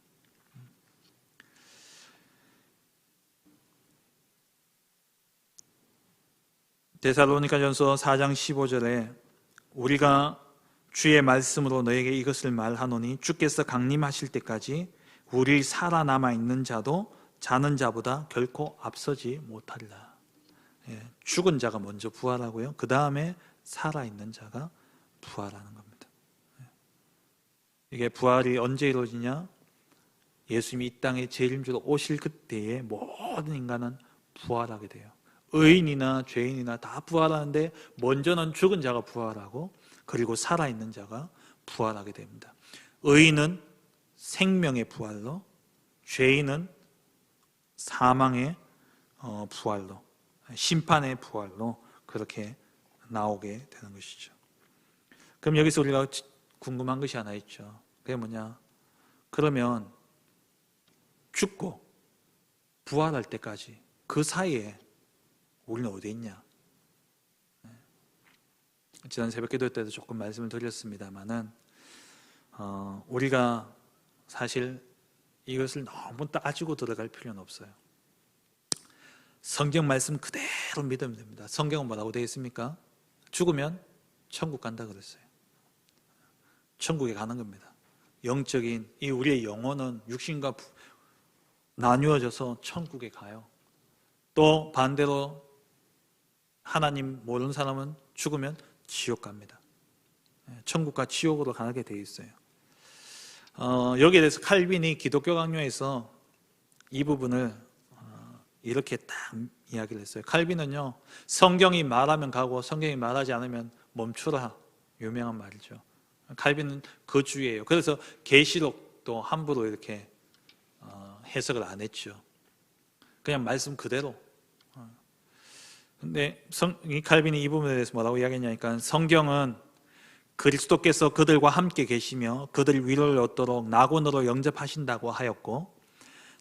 데살로니가전서 4장 15절에 우리가 주의 말씀으로 너에게 이것을 말하노니 주께서 강림하실 때까지 우리 살아남아 있는 자도 자는 자보다 결코 앞서지 못하리라. 죽은 자가 먼저 부활하고요. 그 다음에 살아있는 자가 부활하는 겁니다. 이게 부활이 언제 이루어지냐? 예수님이 이 땅에 재림주로 오실 그때에 모든 인간은 부활하게 돼요. 의인이나 죄인이나 다 부활하는데 먼저는 죽은 자가 부활하고 그리고 살아있는 자가 부활하게 됩니다. 의인은 생명의 부활로, 죄인은 사망의 부활로 심판의 부활로 그렇게 나오게 되는 것이죠. 그럼 여기서 우리가 궁금한 것이 하나 있죠. 그게 뭐냐? 그러면 죽고 부활할 때까지 그 사이에 우리는 어디 있냐? 지난 새벽기도 때도 조금 말씀을 드렸습니다만은 우리가 사실 이것을 너무 따지고 들어갈 필요는 없어요. 성경 말씀 그대로 믿으면 됩니다. 성경은 뭐라고 되어 있습니까? 죽으면 천국 간다 그랬어요. 천국에 가는 겁니다. 영적인 이 우리의 영혼은 육신과 나뉘어져서 천국에 가요. 또 반대로 하나님 모르는 사람은 죽으면 지옥 갑니다. 천국과 지옥으로 가게 되어 있어요. 여기에 대해서 칼빈이 기독교 강요에서 이 부분을 이렇게 딱 이야기를 했어요. 칼빈은요, 성경이 말하면 가고 성경이 말하지 않으면 멈추라, 유명한 말이죠. 칼빈은 그 주의예요. 그래서 계시록도 함부로 이렇게 해석을 안 했죠. 그냥 말씀 그대로. 근데 이 칼빈이 이 부분에 대해서 뭐라고 이야기했냐니까, 성경은 그리스도께서 그들과 함께 계시며 그들 위로를 얻도록 낙원으로 영접하신다고 하였고,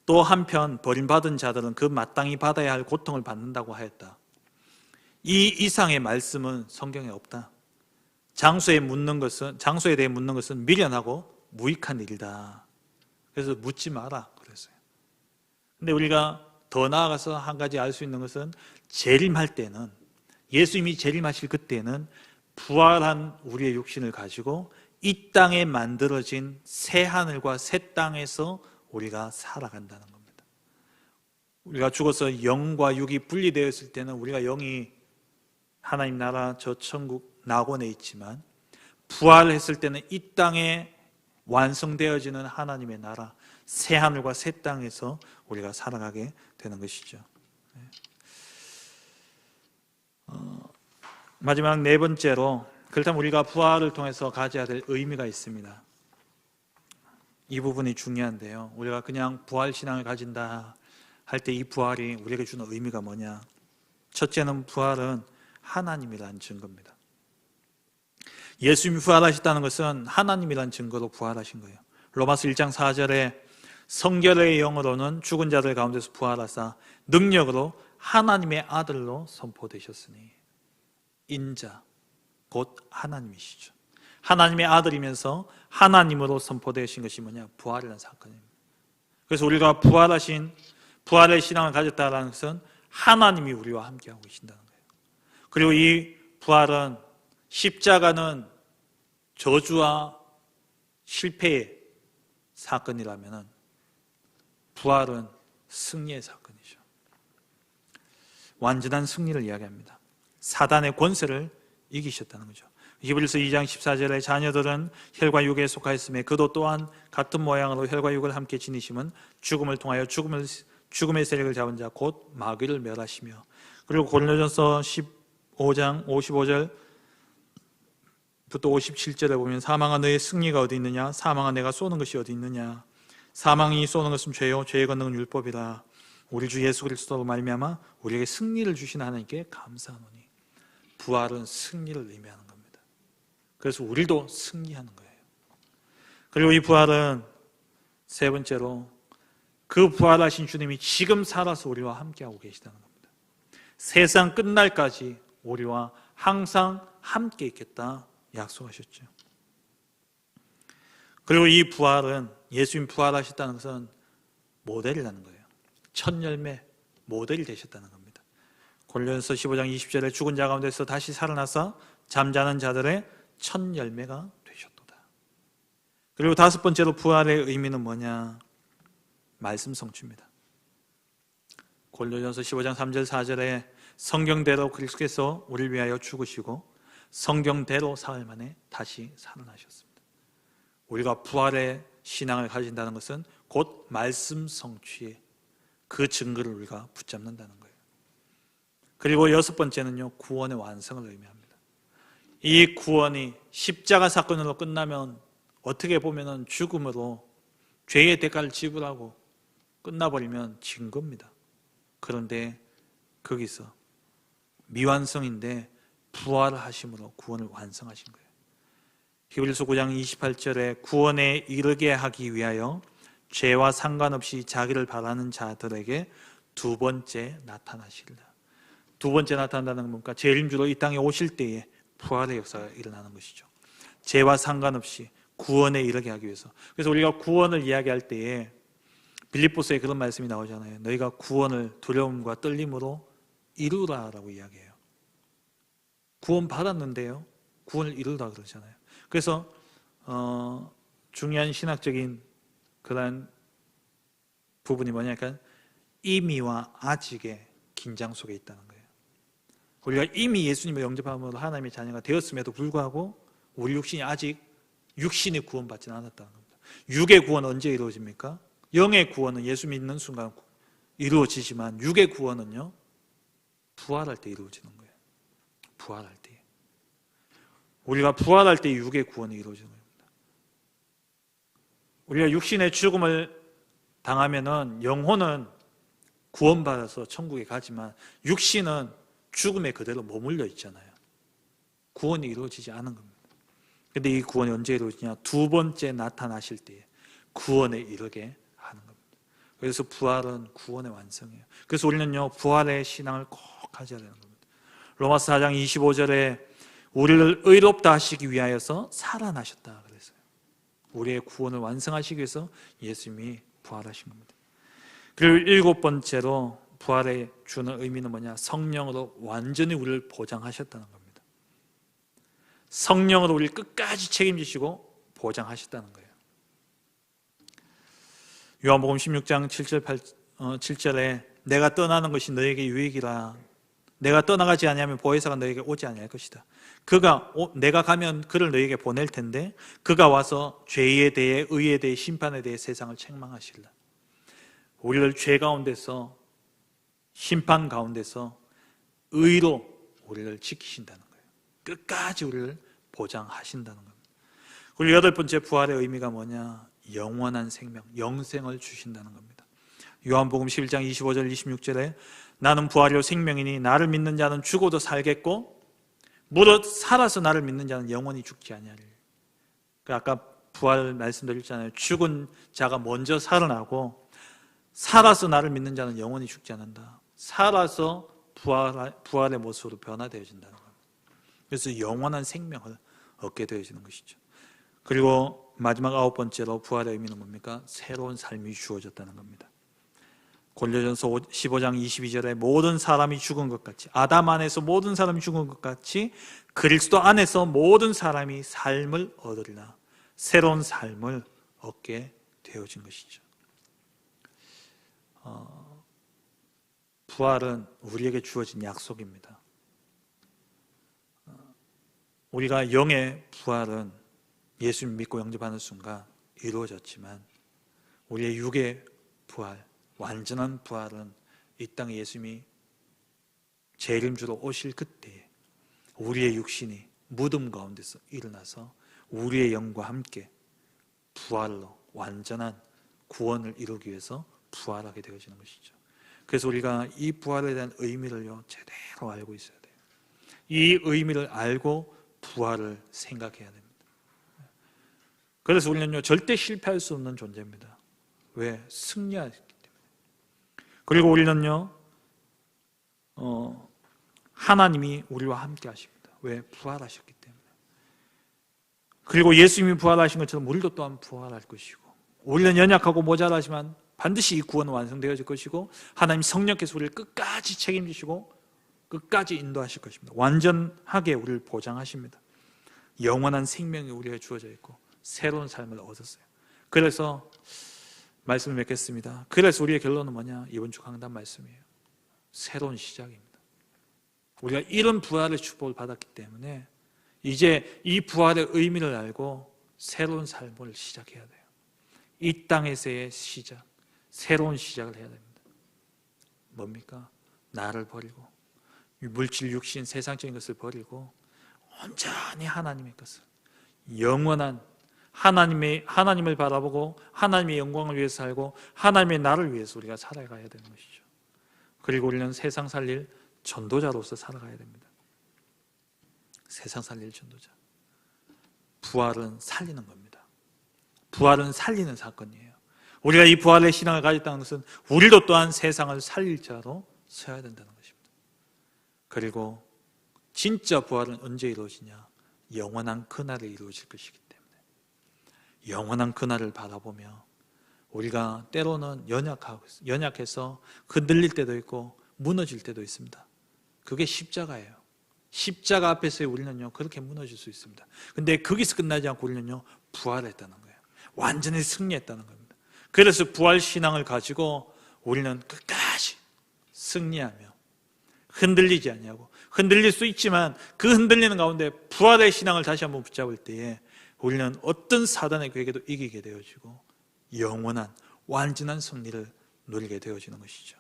또 한편 버림받은 자들은 그 마땅히 받아야 할 고통을 받는다고 하였다. 이 이상의 말씀은 성경에 없다. 장소에 대해 묻는 것은 미련하고 무익한 일이다. 그래서 묻지 마라 그랬어요. 근데 우리가 더 나아가서 한 가지 알 수 있는 것은, 재림할 때는, 예수님이 재림하실 그때는 부활한 우리의 육신을 가지고 이 땅에 만들어진 새 하늘과 새 땅에서 우리가 살아간다는 겁니다. 우리가 죽어서 영과 육이 분리되었을 때는 우리가 영이 하나님 나라 저 천국 낙원에 있지만, 부활했을 때는 이 땅에 완성되어지는 하나님의 나라 새 하늘과 새 땅에서 우리가 살아가게 되는 것이죠. 마지막 네 번째로, 그렇다면 우리가 부활을 통해서 가져야 될 의미가 있습니다. 이 부분이 중요한데요. 우리가 그냥 부활신앙을 가진다 할 때 이 부활이 우리에게 주는 의미가 뭐냐? 첫째는 부활은 하나님이라는 증거입니다. 예수님이 부활하셨다는 것은 하나님이라는 증거로 부활하신 거예요. 로마서 1장 4절에 성결의 영으로는 죽은 자들 가운데서 부활하사 능력으로 하나님의 아들로 선포되셨으니, 인자 곧 하나님이시죠. 하나님의 아들이면서 하나님으로 선포되신 것이 뭐냐? 부활이라는 사건입니다. 그래서 우리가 부활의 신앙을 가졌다는 것은 하나님이 우리와 함께하고 계신다는 거예요. 그리고 이 부활은, 십자가는 저주와 실패의 사건이라면 부활은 승리의 사건이죠. 완전한 승리를 이야기합니다. 사단의 권세를 이기셨다는 거죠. 히브리서 2장 14절에 자녀들은 혈과 육에 속하였음에 그도 또한 같은 모양으로 혈과 육을 함께 지니심은 죽음을 통하여 죽음의 세력을 잡은 자 곧 마귀를 멸하시며, 그리고 고린도전서 15장 55절부터 57절에 보면 사망아 너의 승리가 어디 있느냐? 사망아 내가 쏘는 것이 어디 있느냐? 사망이 쏘는 것은 죄요 죄의 권능은 율법이라. 우리 주 예수 그리스도로 말미암아 우리에게 승리를 주신 하나님께 감사하노니. 부활은 승리를 의미하는 겁니다. 그래서 우리도 승리하는 거예요. 그리고 이 부활은 세 번째로, 그 부활하신 주님이 지금 살아서 우리와 함께하고 계시다는 겁니다. 세상 끝날까지 우리와 항상 함께 있겠다 약속하셨죠. 그리고 이 부활은, 예수님 부활하셨다는 것은 모델이라는 거예요. 첫 열매, 모델이 되셨다는 겁니다. 고린도전서 15장 20절에 죽은 자 가운데서 다시 살아나서 잠자는 자들의 첫 열매가 되셨도다. 그리고 다섯 번째로 부활의 의미는 뭐냐? 말씀 성취입니다. 고린도전서 15장 3절 4절에 성경대로 그리스도께서 우리를 위하여 죽으시고 성경대로 사흘 만에 다시 살아나셨습니다. 우리가 부활의 신앙을 가진다는 것은 곧 말씀 성취의 그 증거를 우리가 붙잡는다는 거예요. 그리고 여섯 번째는요, 구원의 완성을 의미합니다. 이 구원이 십자가 사건으로 끝나면 어떻게 보면 죽음으로 죄의 대가를 지불하고 끝나버리면 진 겁니다. 그런데 거기서 미완성인데 부활하심으로 구원을 완성하신 거예요. 히브리서 9장 28절에 구원에 이르게 하기 위하여 죄와 상관없이 자기를 바라는 자들에게 두 번째 나타나시리라. 두 번째 나타난다는 건 뭡니까? 재림주로 이 땅에 오실 때에 부활의 역사가 일어나는 것이죠. 죄와 상관없이 구원에 이르게 하기 위해서. 그래서 우리가 구원을 이야기할 때에 빌립보서에 그런 말씀이 나오잖아요. 너희가 구원을 두려움과 떨림으로 이루라라고 이야기해요. 구원 받았는데요, 구원을 이루라 그러잖아요. 그래서 중요한 신학적인 그런 부분이 뭐냐니까 이미와 아직의 긴장 속에 있다는 거예요. 우리가 이미 예수님을 영접함으로 하나님의 자녀가 되었음에도 불구하고 우리 육신이 아직 육신의 구원받지는 않았다는 겁니다. 육의 구원은 언제 이루어집니까? 영의 구원은 예수 믿는 순간 이루어지지만 육의 구원은요, 부활할 때 이루어지는 거예요. 부활할 때. 우리가 부활할 때 육의 구원이 이루어지는 겁니다. 우리가 육신의 죽음을 당하면은 영혼은 구원받아서 천국에 가지만 육신은 죽음에 그대로 머물러 있잖아요. 구원이 이루어지지 않은 겁니다. 근데 이 구원이 언제 이루어지냐? 두 번째 나타나실 때에 구원에 이르게 하는 겁니다. 그래서 부활은 구원의 완성이에요. 그래서 우리는요, 부활의 신앙을 꼭 가져야 되는 겁니다. 로마서 4장 25절에 우리를 의롭다 하시기 위하여서 살아나셨다 그랬어요. 우리의 구원을 완성하시기 위해서 예수님이 부활하신 겁니다. 그리고 일곱 번째로 부활에 주는 의미는 뭐냐? 성령으로 완전히 우리를 보장하셨다는 겁니다. 성령으로 우리를 끝까지 책임지시고 보장하셨다는 거예요. 요한복음 16장 7절에 내가 떠나는 것이 너에게 유익이라. 내가 떠나가지 아니하면 보혜사가 너에게 오지 아니할 것이다. 내가 가면 그를 너에게 보낼 텐데 그가 와서 죄에 대해 의에 대해 심판에 대해 세상을 책망하시리라. 우리를 죄 가운데서 심판 가운데서 의로 우리를 지키신다는 거예요. 끝까지 우리를 보장하신다는 겁니다. 그리고 여덟 번째 부활의 의미가 뭐냐? 영원한 생명, 영생을 주신다는 겁니다. 요한복음 11장 25절 26절에 나는 부활이요 생명이니 나를 믿는 자는 죽어도 살겠고 무릇 살아서 나를 믿는 자는 영원히 죽지 아니하리라. 아까 부활 말씀드렸잖아요. 죽은 자가 먼저 살아나고 살아서 나를 믿는 자는 영원히 죽지 않는다. 살아서 부활의 모습으로 변화되어진다는 겁니다. 그래서 영원한 생명을 얻게 되어지는 것이죠. 그리고 마지막 아홉 번째로 부활의 의미는 뭡니까? 새로운 삶이 주어졌다는 겁니다. 골로새서 15장 22절에 모든 사람이 죽은 것 같이, 아담 안에서 모든 사람이 죽은 것 같이 그리스도 안에서 모든 사람이 삶을 얻으리라. 새로운 삶을 얻게 되어진 것이죠. 부활은 우리에게 주어진 약속입니다. 우리가 영의 부활은 예수님 믿고 영접하는 순간 이루어졌지만 우리의 육의 부활, 완전한 부활은 이 땅에 예수님이 재림주로 오실 그때에 우리의 육신이 무덤 가운데서 일어나서 우리의 영과 함께 부활로 완전한 구원을 이루기 위해서 부활하게 되어지는 것이죠. 그래서 우리가 이 부활에 대한 의미를요 제대로 알고 있어야 돼요. 이 의미를 알고 부활을 생각해야 됩니다. 그래서 우리는요 절대 실패할 수 없는 존재입니다. 왜? 승리하기 때문에. 그리고 우리는요 하나님이 우리와 함께 하십니다. 왜? 부활하셨기 때문에. 그리고 예수님이 부활하신 것처럼 우리도 또한 부활할 것이고, 우리는 연약하고 모자라지만 반드시 이 구원은 완성되어질 것이고, 하나님 성령께서 우리를 끝까지 책임지시고 끝까지 인도하실 것입니다. 완전하게 우리를 보장하십니다. 영원한 생명이 우리에게 주어져 있고 새로운 삶을 얻었어요. 그래서 말씀을 맺겠습니다. 그래서 우리의 결론은 뭐냐? 이번 주 강단 말씀이에요. 새로운 시작입니다. 우리가 이런 부활의 축복을 받았기 때문에 이제 이 부활의 의미를 알고 새로운 삶을 시작해야 돼요. 이 땅에서의 시작, 새로운 시작을 해야 됩니다. 뭡니까? 나를 버리고 물질, 육신, 세상적인 것을 버리고 온전히 하나님의 것을, 영원한 하나님을 바라보고 하나님의 영광을 위해서 살고 하나님의 나를 위해서 우리가 살아가야 되는 것이죠. 그리고 우리는 세상 살릴 전도자로서 살아가야 됩니다. 세상 살릴 전도자. 부활은 살리는 겁니다. 부활은 살리는 사건이에요. 우리가 이 부활의 신앙을 가졌다는 것은 우리도 또한 세상을 살릴 자로 서야 된다는 것입니다. 그리고 진짜 부활은 언제 이루어지냐? 영원한 그날에 이루어질 것이기 때문에 영원한 그날을 바라보며 우리가 때로는 연약해서 흔들릴 때도 있고 무너질 때도 있습니다. 그게 십자가예요. 십자가 앞에서 우리는요 그렇게 무너질 수 있습니다. 근데 거기서 끝나지 않고 우리는요 부활했다는 거예요. 완전히 승리했다는 겁니다. 그래서 부활 신앙을 가지고 우리는 끝까지 승리하며 흔들리지 않냐고. 흔들릴 수 있지만 그 흔들리는 가운데 부활의 신앙을 다시 한번 붙잡을 때에 우리는 어떤 사단의 괴계도 이기게 되어지고 영원한 완전한 승리를 누리게 되어지는 것이죠.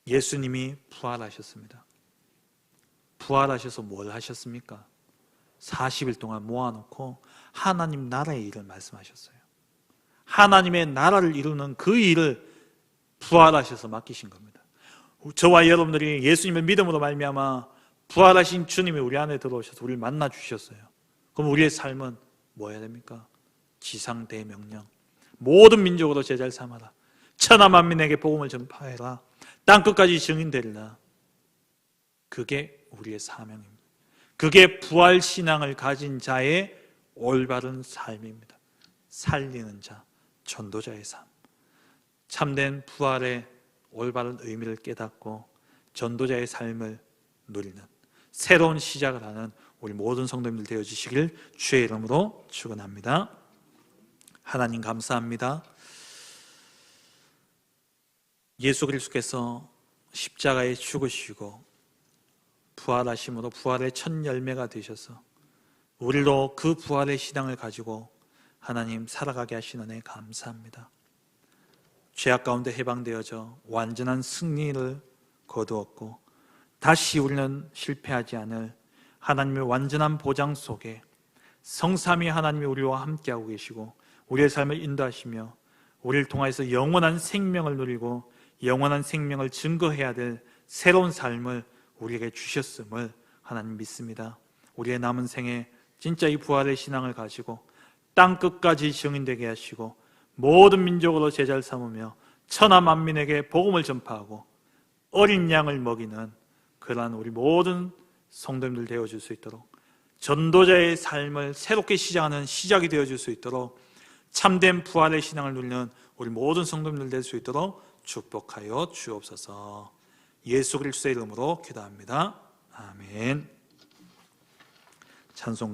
예수님이 부활하셨습니다. 부활하셔서 뭘 하셨습니까? 40일 동안 모아놓고 하나님 나라의 일을 말씀하셨어요. 하나님의 나라를 이루는 그 일을 부활하셔서 맡기신 겁니다. 저와 여러분들이 예수님의 믿음으로 말미암아 부활하신 주님이 우리 안에 들어오셔서 우리를 만나 주셨어요. 그럼 우리의 삶은 뭐 해야 됩니까? 지상 대명령. 모든 민족으로 제자를 삼아라. 천하 만민에게 복음을 전파해라. 땅끝까지 증인되리라. 그게 우리의 사명입니다. 그게 부활 신앙을 가진 자의 올바른 삶입니다. 살리는 자, 전도자의 삶. 참된 부활의 올바른 의미를 깨닫고 전도자의 삶을 누리는 새로운 시작을 하는 우리 모든 성도님들 되어주시길 주의 이름으로 축원합니다. 하나님 감사합니다. 예수 그리스도께서 십자가에 죽으시고 부활하심으로 부활의 첫 열매가 되셔서 우리도 그 부활의 신앙을 가지고 하나님 살아가게 하시는 은혜 감사합니다. 죄악 가운데 해방되어져 완전한 승리를 거두었고 다시 우리는 실패하지 않을 하나님의 완전한 보장 속에 성삼위 하나님이 우리와 함께하고 계시고 우리의 삶을 인도하시며 우리를 통해서 영원한 생명을 누리고 영원한 생명을 증거해야 될 새로운 삶을 우리에게 주셨음을 하나님 믿습니다. 우리의 남은 생에 진짜 이 부활의 신앙을 가지고 땅끝까지 증인되게 하시고 모든 민족으로 제자를 삼으며 천하 만민에게 복음을 전파하고 어린 양을 먹이는 그러한 우리 모든 성도님들 되어줄 수 있도록 전도자의 삶을 새롭게 시작하는 시작이 되어줄 수 있도록 참된 부활의 신앙을 누리는 우리 모든 성도님들 될 수 있도록 축복하여 주옵소서. 예수 그리스도의 이름으로 기도합니다. 아멘. 찬송가